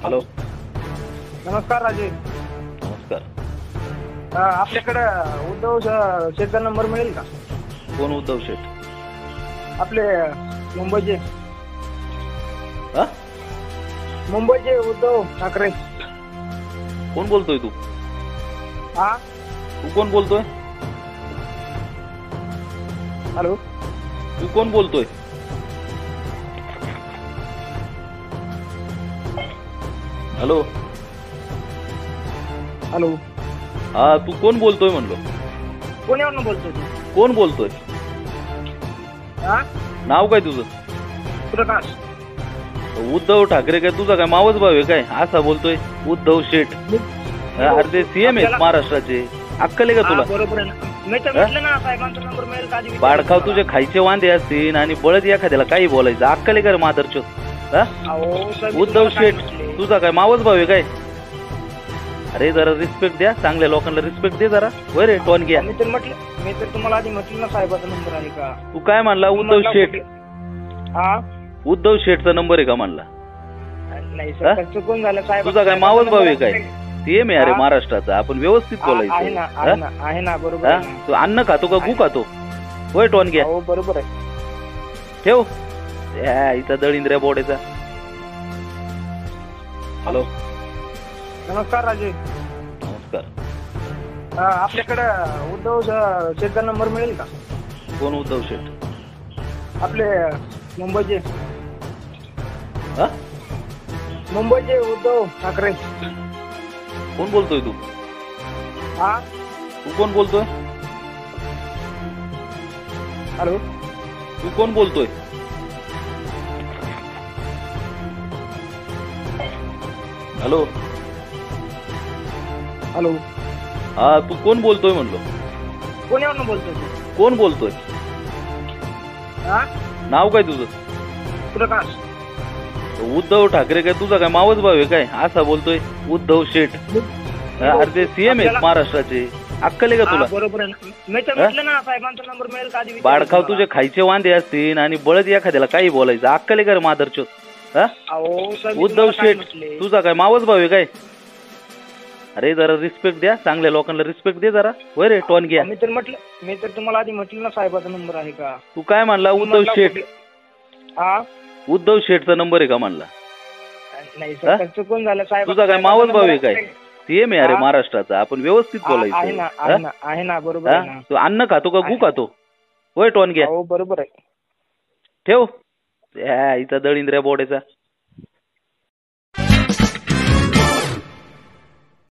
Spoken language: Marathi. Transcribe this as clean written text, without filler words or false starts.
हॅलो. नमस्कार राजे. नमस्कार. आपल्याकडे उद्धव शेठचा नंबर मिळेल का? कोण उद्धव शेठ? आपले मुंबईचे हा? मुंबईचे उद्धव ठाकरे. कोण बोलतोय तू? हा, तू कोण बोलतोय? हॅलो. तू कोण बोलतोय? हॅलो. हॅलो. हा, तू कोण बोलतोय म्हणलो? पुण्यावरून बोलतोय तू? कोण बोलतोय? हा, नाव काय तुझं? प्रकाश. उद्धव ठाकरे काय तुझा काय मावस भाऊ आहे काय? असा बोलतोय उद्धव शेठ. अरे ते सीएम आहेत महाराष्ट्राचे. अक्कल आहे का तुला? बरोबर आहे ना. मी तर म्हटलं ना साहेबांचा नंबर मिळेल का? आधी बाडखाव तुझे खायचे वांदे असतील आणि बळद एखाद्याला काही बोलायचं. अक्कल आहे का मादरचोद? उद्धव शेठ तुझा काय मावस भाऊ आहे काय? अरे जरा रिस्पेक्ट द्या, चांगल्या लोकांना रिस्पेक्ट दे जरा. होय रे टोन घ्या. मी तर तुम्हाला आधी म्हटलं ना साहेबाचा नंबर आहे का? तू काय म्हणला? उद्धव शेठ. हा, उद्धव शेठचा नंबर आहे का म्हणला? नाही सर, चुकून झालं साहेब. तुझा काय मावस भाऊ आहे काय? सीएम आहे अरे महाराष्ट्राचा. आपण व्यवस्थित आहे बोलायचं. ना बरोबर आहे ना. तू अन्न खातो का गु खातो? होय टोन घ्या. हो बरोबर आहे. ठेव इथं दळिंद्र्या बोडेचा. हॅलो. नमस्कार राजे. नमस्कार. आपल्याकडे उद्धव शेठचा नंबर मिळेल का? कोण उद्धव शेठ? आपले मुंबईचे हा? मुंबईचे उद्धव ठाकरे. कोण बोलतोय तू? हा, तू कोण बोलतोय? हॅलो. तू कोण बोलतोय? हॅलो. हॅलो. हा, तू कोण बोलतोय म्हणलो? पुण्यावरून बोलतोय तू? कोण बोलतोय? हा, नाव काय तुझं? प्रकाश. उद्धव ठाकरे काय तुझा काय मावस भाऊ आहे काय? असा बोलतोय उद्धव शेठ. अरे ते सीएम आहेत महाराष्ट्राचे. अक्कल आहे का तुला? बरोबर आहे ना. मी तर म्हटलं ना साहेबांचा नंबर मिळेल का? आधी बाडखाव तुझे खायचे वांदे असतील आणि बळद एखाद्याला काही बोलायचं. अक्कल आहे का मादरचोद? हा, उद्धव शेठ तुझा काय मावस भाऊ आहे काय? अरे जरा रिस्पेक्ट द्या, चांगल्या लोकांना रिस्पेक्ट दे जरा. होय रे टोन घ्या. मी तर तुम्हाला आधी म्हटलं ना साहेबाचा नंबर आहे का? तू काय म्हणला? उद्धव शेठ. हा, उद्धव शेठचा नंबर आहे का म्हणला? नाही सर, चुकून झालं साहेब. तुझा काय मावस भाऊ आहे काय? सीएम आहे अरे महाराष्ट्राचा. आपण व्यवस्थित आहे बोलायचं. ना बरोबर आहे ना. तू अन्न खातो का गु खातो? होय टोन घ्या. हो बरोबर आहे. ठेव इथं दळिंद्र्या बोडेचा.